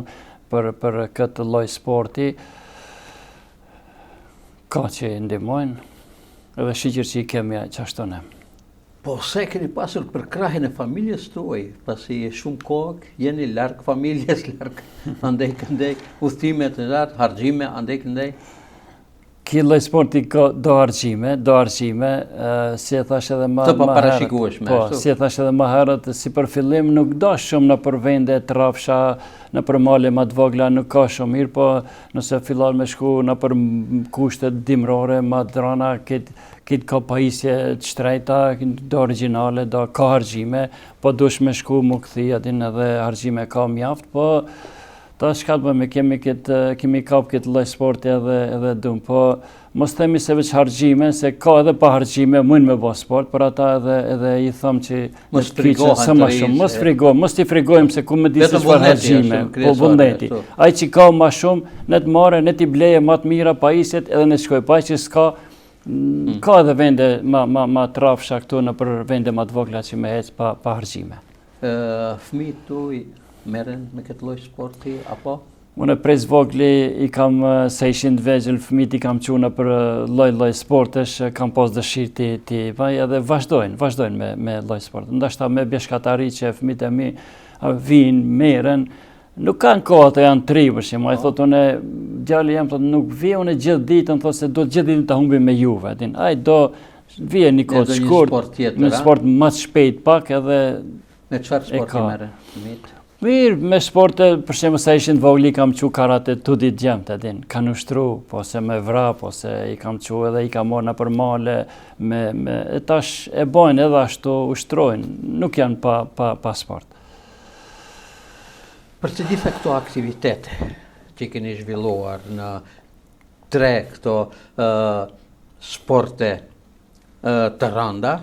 për këtë lloj sporti. Ka që ndihmojnë, edhe shiqur që i kemi qashtu ne. Po, se keni pasur përkrahjen e familjes tuaj, pasi shumë kohë, jeni larg familjes, larg andej këndej, udhëtime të lartë, harxime andej këndej. Ky lloj sporti do argjime, si e thash edhe më herët. Të parashikueshme. Po, si e thash edhe më herët, si për fillim nuk do shumë në për vende të rrafsha, në për male më të vogla nuk ka shumë mirë, po nëse fillon me shku në për kushtet dimrore, më të rana, këtë ka pajisje të shtrejta, do originale, do ka argjime, po dush me shku më këthi, adin edhe argjime ka mjaft, po ta shka të bëjmë, kemi kap këtë lloj sporti edhe dum, po mos themi se veç harxime, se ka edhe pa harxime mund me bë sport, por ata edhe i them që mos frigohen, mos t'i frigojmë se ku më di se çfarë harxime, po vullneti. Ai që ka më shumë, ne të marrë, ne t'i bleje më të mira pajisjet edhe ne shkoj, pa që s'ka ka edhe vende më të rrafsha këtu në për vende më të vogla që me ec pa harxime. Fëmijët tuaj merren me këtë lloj sporti, apo? Unë prej vogli i kam se ishin të vegjël, fëmijët i kam çuar për lloj sportesh, kam pas dëshirë ti vaj edhe vazhdojnë me lloj sport. Ndoshta me bjeshkatari që fëmijët e mi vinë, merren, nuk kanë kohë të janë tri për shembull. Ai thotë unë djali jam thotë nuk vi unë gjithë ditën, thotë se do gjithë ditën ta humbim me juve. Ai do vije një kohë të shkurt, në sport më të shpejt pak edhe me çfarë sporti merren fëmijët? Mirë, me sporte, për shembull sa ishin vogli kam çu karate tudi djemt edin, kanë ushtru, po se me vra, po se i kam çu edhe i kam marrë nëpër male, e tash e bojnë edhe ashtu ushtrojnë, nuk janë pa sport. Për të gjitha këto aktivitete që keni zhvilluar në 3 këto sporte të rënda,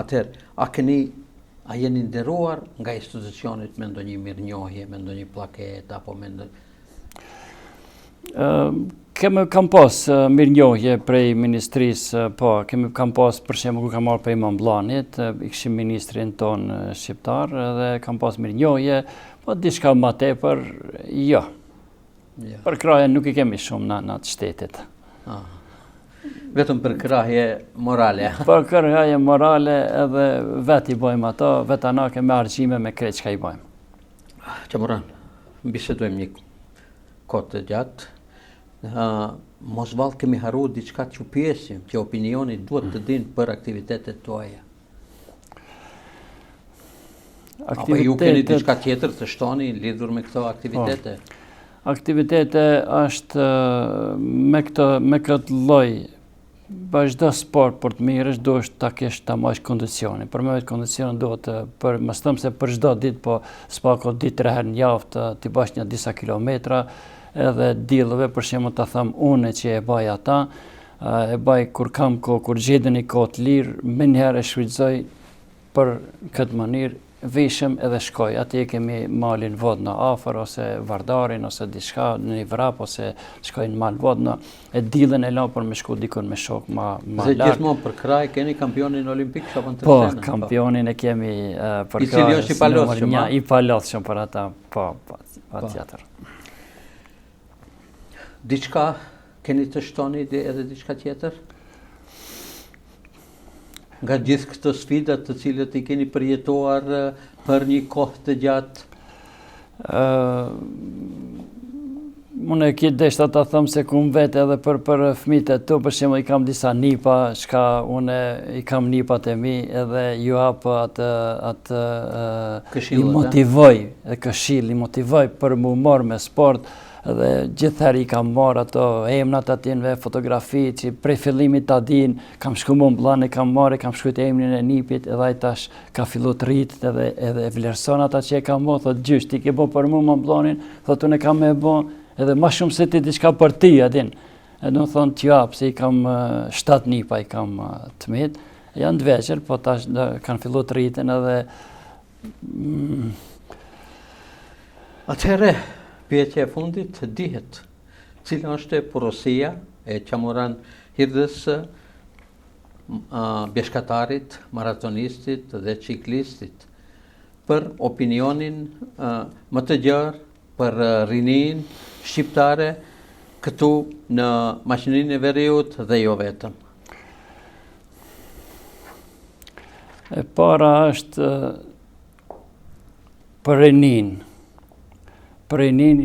atëherë, a jeni nderuar nga institucionet me ndonjë mirënjohje, me ndonjë plaketë apo me ndonjë? Kam pas mirënjohje prej ministrisë, po, kam pas për shembull kur kam marrë prej Mamblanit, i kishim ministrin ton shqiptar dhe kam pas mirënjohje, po diçka më tepër, jo. Për kraje nuk i kemi shumë në atë shtetit. Vetëm për krahje morale. Për krahje morale edhe vetë i bojmë ato, vetanake me argjime me krejt çka i bojmë. Qamuran, bisedojmë një kohë të gjatë. Mos vallë kemi harru diçka që pjesim, që opinioni duhet të dinë për aktivitetet tuaja. Apo ju keni diçka tjetër të shtoni lidhur me këto aktivitete? Aktivitete është me këtë lloj, çdo sport për të mirësh duhet ta kesh ta marrësh kondicionin. Për me kondicionin duhet për mos them se për çdo ditë, po s'pako 2-3 herë në javë ti bash një disa kilometra, edhe dillëve për shembull ta them unë që e baj ata, e baj kur kam kohë, kur gjeten një kohë të lirë, më njëherë e shfrytëzoj për këtë mënyrë. Vishëm edhe shkoj, atje kemi malin Vodna afër, ose Vardarin, ose diçka në një vrap, ose shkoj në mal Vodna, e dillën e la për me shku dikun me shok ma larg. Se gjithmonë për kraj keni kampionin olimpik apo në Po, kampionin e kemi për kraj. I cili është i palodhshëm. I palodhshëm për ata, po, patjetër. Diçka keni të shtoni edhe diçka tjetër? Nga gjithë këto sfidat të cilët i keni përjetuar për një kohë të gjatë? Unë e kitë deshta ta thëmë se ku vetë edhe për fëmijët e tu, për shembull i kam disa nipa, shka unë i kam nipat e mi, edhe ju hapë atë i motivoj, i motivoj për mu marrë me sport, edhe gjithëherë i kam marrë ato emnat atinve, fotografi që prej fillimit ta din, kam shku më mblan, kam shkujt emnin e nipit, edhe ai tash ka fillu të rritet edhe e vlerëson ata që e kam bo, thot gjysh, ti ke bo për mu më mblanin, thot unë e kam me bo, edhe ma shumë se ti diçka për ti, adin. E do thonë t'ju se i kam 7 nipa, i kam të mit, janë të veqër, po tash kanë fillu të rriten edhe... Atëherë, pyetja e fundit dihet, cila është porosia e Qamuran Hirdës, bjeshkatarit, maratonistit dhe ciklistit, për opinionin më të gjerë, për rinin shqiptare këtu në maqeninë e Veriut dhe jo vetëm. E para është për rinin. Për rinin,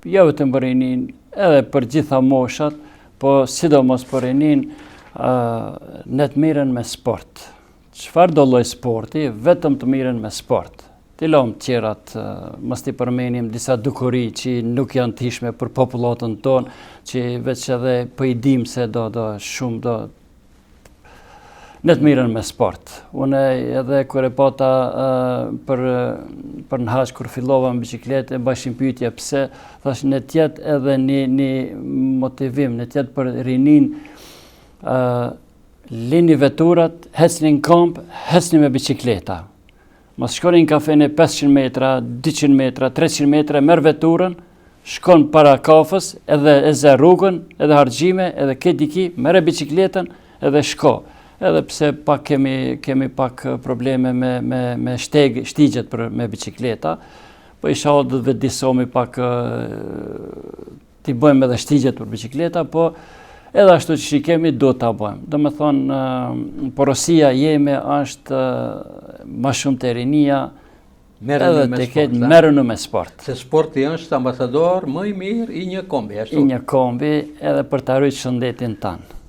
jo vetëm për rinin, edhe për gjitha moshat, po sidomos për rinin, ne të miren me sport. Çfarë do lloj sporti, vetëm të miren me sport. Ti lom tjerat, mos ti përmenim disa dukuri që nuk janë tishme për popullatën tonë, që veç edhe po i dim se do shumë do ne të miren me sport. Unë edhe kur e pata për në haq, kur fillova në bicikletë, e bashim pyetje pse, thash ne tjetë edhe një motivim, ne tjetë për rinin, lini veturat, hecni në kamp, hecni me bicikleta. Mos shkoni në kafene 500 metra, 200 metra, 300 metra, merr veturën, shkon para kafës, edhe e zë rrugën, edhe harxhime, edhe ke diki, merr bicikletën, edhe shko. Edhe pse pak kemi pak probleme me shtigjet me bicikleta, po isha do të vedisomi pak t'i bëjmë edhe shtigjet për bicikleta, po edhe ashtu që kemi do t'a bëjmë. Do me thonë, porosia jeme është ma shumë të rinia, edhe të ketë merrenu me sport. Se sporti është ambasador më i mirë i një kombi, ashtu? I një kombi, edhe për të arrijtur shëndetin tanë.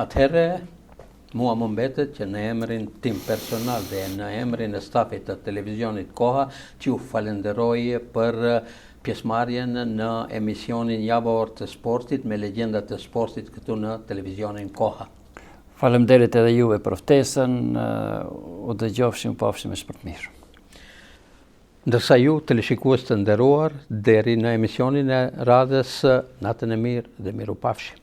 Atëherë, mua më mbetet që në emrin tim personal dhe në emrin e stafit të televizionit Koha, që ju falenderoj për pjesëmarrjen në emisionin javor të sportit me legjendat e sportit këtu në televizionin Koha. Faleminderit edhe juve për ftesën, u dëgjofshim, pafshim e shpërt mirë. Ndërsa ju, teleshikues të nderuar, deri në emisionin e radhës, natën e mirë dhe miru pafshim.